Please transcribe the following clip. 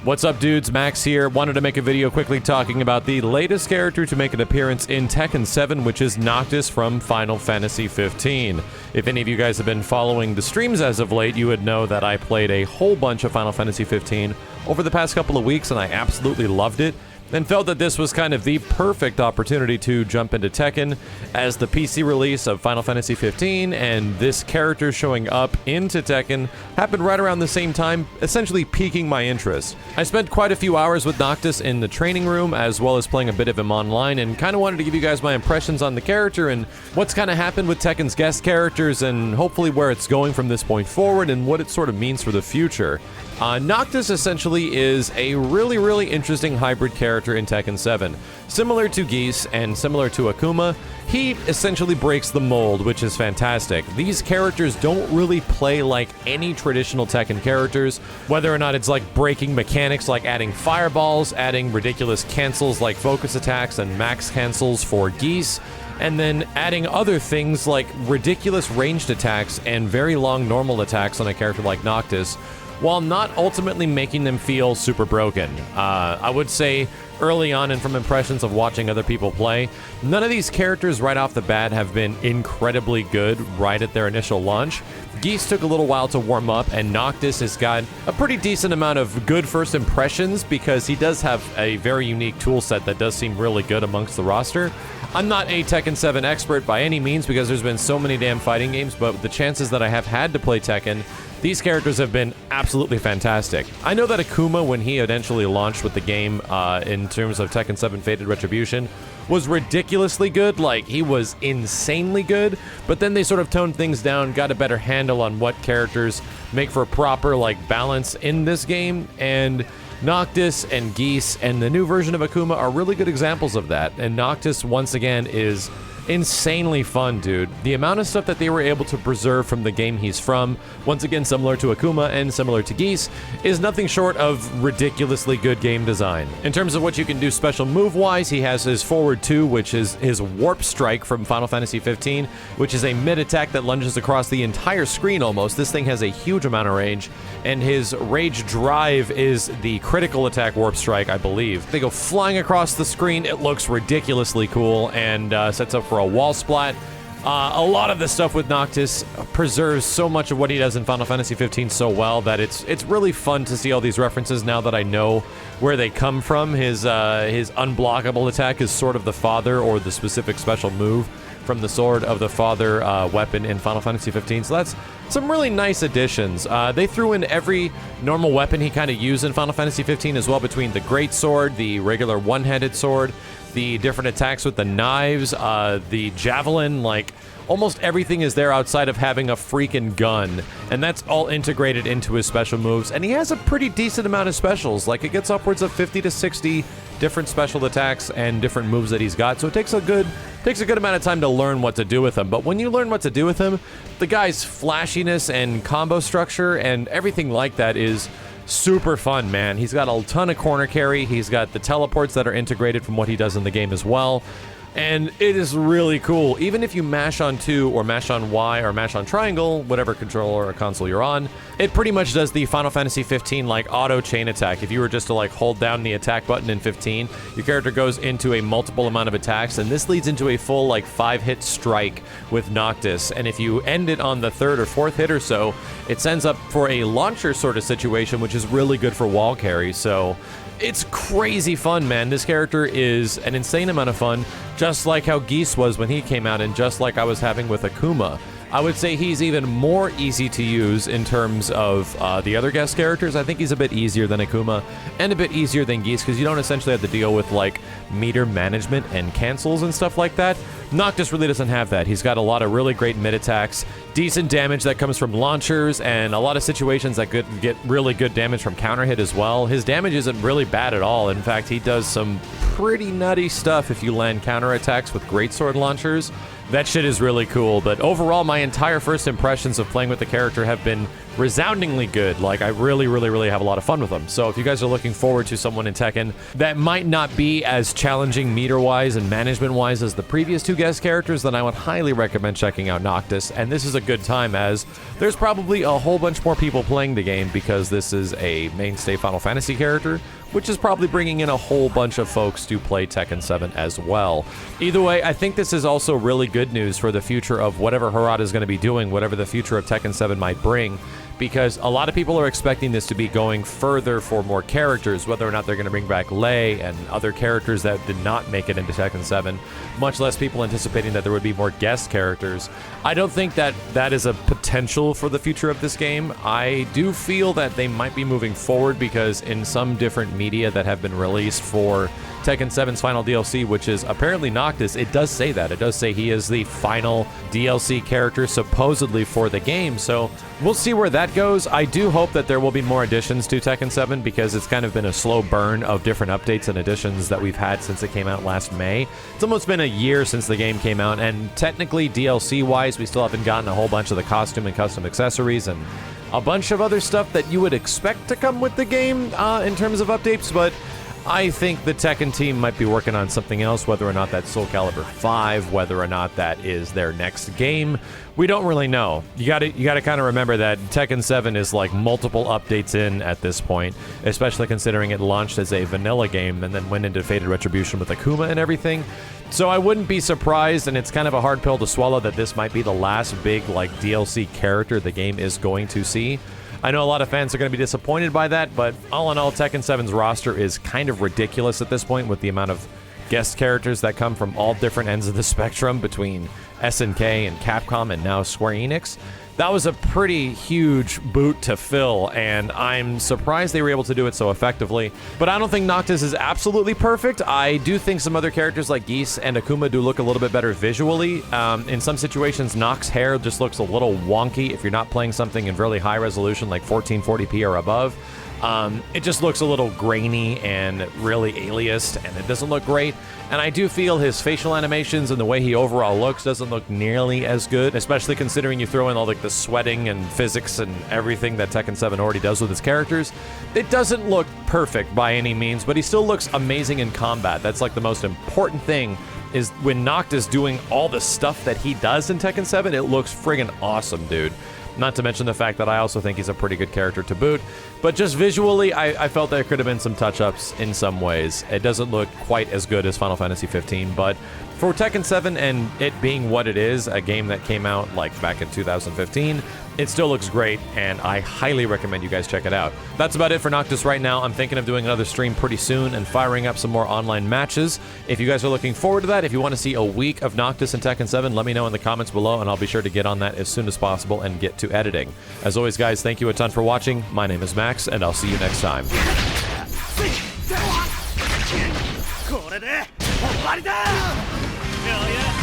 What's up, dudes? Max here. Wanted to make a video quickly talking about the latest character to make an appearance in Tekken 7, which is NOCTIS from Final Fantasy 15. If any of you guys have been following the streams as of late, you would know that I played a whole bunch of Final Fantasy 15 over the past couple of weeks, and I absolutely loved it, and felt that this was kind of the perfect opportunity to jump into Tekken as the PC release of Final Fantasy 15, and this character showing up into Tekken happened right around the same time, essentially piquing my interest. I spent quite a few hours with NOCTIS in the training room, as well as playing a bit of him online, and kind of wanted to give you guys my impressions on the character and what's kind of happened with Tekken's guest characters, and hopefully where it's going from this point forward and what it sort of means for the future. NOCTIS essentially is a really interesting hybrid character in Tekken 7. Similar to Geese and similar to Akuma, he essentially breaks the mold, which is fantastic. These characters don't really play like any traditional Tekken characters, whether or not it's like breaking mechanics like adding fireballs, adding ridiculous cancels like focus attacks and max cancels for Geese, and then adding other things like ridiculous ranged attacks and very long normal attacks on a character like NOCTIS, while not ultimately making them feel super broken. I would say early on, and from impressions of watching other people play, none of these characters right off the bat have been incredibly good right at their initial launch. Geese took a little while to warm up, and NOCTIS has got a pretty decent amount of good first impressions because he does have a very unique tool set that does seem really good amongst the roster. I'm not a Tekken 7 expert by any means because there's been so many damn fighting games, but the chances that I have had to play Tekken, these characters have been absolutely fantastic. I know that Akuma, when he eventually launched with the game in terms of Tekken 7 Fated Retribution, was ridiculously good. Like, he was insanely good, but then they sort of toned things down, got a better handle on what characters make for proper, like, balance in this game, and NOCTIS and Geese and the new version of Akuma are really good examples of that, and NOCTIS, once again, is insanely fun, dude. The amount of stuff that they were able to preserve from the game he's from, once again similar to Akuma and similar to Geese, is nothing short of ridiculously good game design. In terms of what you can do special move-wise, he has his forward 2, which is his Warp Strike from Final Fantasy 15, which is a mid-attack that lunges across the entire screen almost. This thing has a huge amount of range, and his Rage Drive is the critical attack Warp Strike, I believe. They go flying across the screen. It looks ridiculously cool and sets up for a wall splat. A lot of the stuff with NOCTIS preserves so much of what he does in Final Fantasy 15 so well that it's really fun to see all these references now that I know where they come from. His unblockable attack is sort of the father or the specific special move from the Sword of the Father weapon in Final Fantasy 15. So that's some really nice additions. They threw in every normal weapon he kind of used in Final Fantasy 15 as well, between the Great Sword, the regular one-handed sword, the different attacks with the knives, the javelin, like almost everything is there outside of having a freaking gun, and that's all integrated into his special moves, and he has a pretty decent amount of specials. Like, it gets upwards of 50 to 60 different special attacks and different moves that he's got, so it takes a good amount of time to learn what to do with him. But when you learn what to do with him, the guy's flashiness and combo structure and everything like that is super fun, man. He's got a ton of corner carry. He's got the teleports that are integrated from what he does in the game as well. And it is really cool. Even if you mash on 2 or mash on Y or mash on triangle, whatever controller or console you're on, it pretty much does the Final Fantasy 15 like auto chain attack. If you were just to like hold down the attack button in 15, your character goes into a multiple amount of attacks, and this leads into a full like 5-hit strike with NOCTIS. And if you end it on the 3rd or 4th hit or so, it sends up for a launcher sort of situation, which is really good for wall carry. So it's crazy fun, man. This character is an insane amount of fun, just like how Geese was when he came out, and just like I was having with Akuma. I would say he's even more easy to use in terms of the other guest characters. I think he's a bit easier than Akuma and a bit easier than Geese because you don't essentially have to deal with like meter management and cancels and stuff like that. NOCTIS really doesn't have that. He's got a lot of really great mid attacks, decent damage that comes from launchers, and a lot of situations that could get really good damage from counter hit as well. His damage isn't really bad at all. In fact, he does some pretty nutty stuff if you land counterattacks with greatsword launchers. That shit is really cool, but overall, my entire first impressions of playing with the character have been resoundingly good. Like, I really have a lot of fun with them. So if you guys are looking forward to someone in Tekken that might not be as challenging meter-wise and management-wise as the previous two guest characters, then I would highly recommend checking out NOCTIS. And this is a good time, as there's probably a whole bunch more people playing the game because this is a mainstay Final Fantasy character, which is probably bringing in a whole bunch of folks to play Tekken 7 as well. Either way, I think this is also really good news for the future of whatever Harada is going to be doing, whatever the future of Tekken 7 might bring, because a lot of people are expecting this to be going further for more characters, whether or not they're going to bring back Lei and other characters that did not make it into Tekken 7, much less people anticipating that there would be more guest characters. I don't think that that is a potential for the future of this game. I do feel that they might be moving forward because in some different media that have been released for Tekken 7's final DLC, which is apparently Noctis, it does say that. It does say he is the final DLC character supposedly for the game, so we'll see where that goes. I do hope that there will be more additions to Tekken 7 because it's kind of been a slow burn of different updates and additions that we've had since it came out last May. It's almost been a year since the game came out, and technically DLC-wise, we still haven't gotten a whole bunch of the costume and custom accessories and a bunch of other stuff that you would expect to come with the game in terms of updates, but I think the Tekken team might be working on something else, whether or not that's Soul Calibur 5, whether or not that is their next game. We don't really know. You gotta kind of remember that Tekken 7 is like multiple updates in at this point, especially considering it launched as a vanilla game and then went into Fated Retribution with Akuma and everything. So I wouldn't be surprised, and it's kind of a hard pill to swallow, that this might be the last big like DLC character the game is going to see. I know a lot of fans are going to be disappointed by that, but all in all, Tekken 7's roster is kind of ridiculous at this point with the amount of guest characters that come from all different ends of the spectrum between SNK and Capcom and now Square Enix. That was a pretty huge boot to fill, and I'm surprised they were able to do it so effectively. But I don't think Noctis is absolutely perfect. I do think some other characters like Geese and Akuma do look a little bit better visually. In some situations, Noc's hair just looks a little wonky if you're not playing something in really high resolution like 1440p or above. It just looks a little grainy and really aliased, and it doesn't look great. And I do feel his facial animations and the way he overall looks doesn't look nearly as good, especially considering you throw in all like the sweating and physics and everything that Tekken 7 already does with his characters. It doesn't look perfect by any means, but he still looks amazing in combat. That's like the most important thing, is when Noctis doing all the stuff that he does in Tekken 7, it looks friggin' awesome, dude. Not to mention the fact that I also think he's a pretty good character to boot. But just visually, I felt there could have been some touch-ups in some ways. It doesn't look quite as good as Final Fantasy 15, but for Tekken 7 and it being what it is, a game that came out like back in 2015, it still looks great, and I highly recommend you guys check it out. That's about it for Noctis right now. I'm thinking of doing another stream pretty soon and firing up some more online matches. If you guys are looking forward to that, if you want to see a week of Noctis and Tekken 7, let me know in the comments below, and I'll be sure to get on that as soon as possible and get to editing. As always, guys, thank you a ton for watching. My name is Max, and I'll see you next time. これで終わりだよや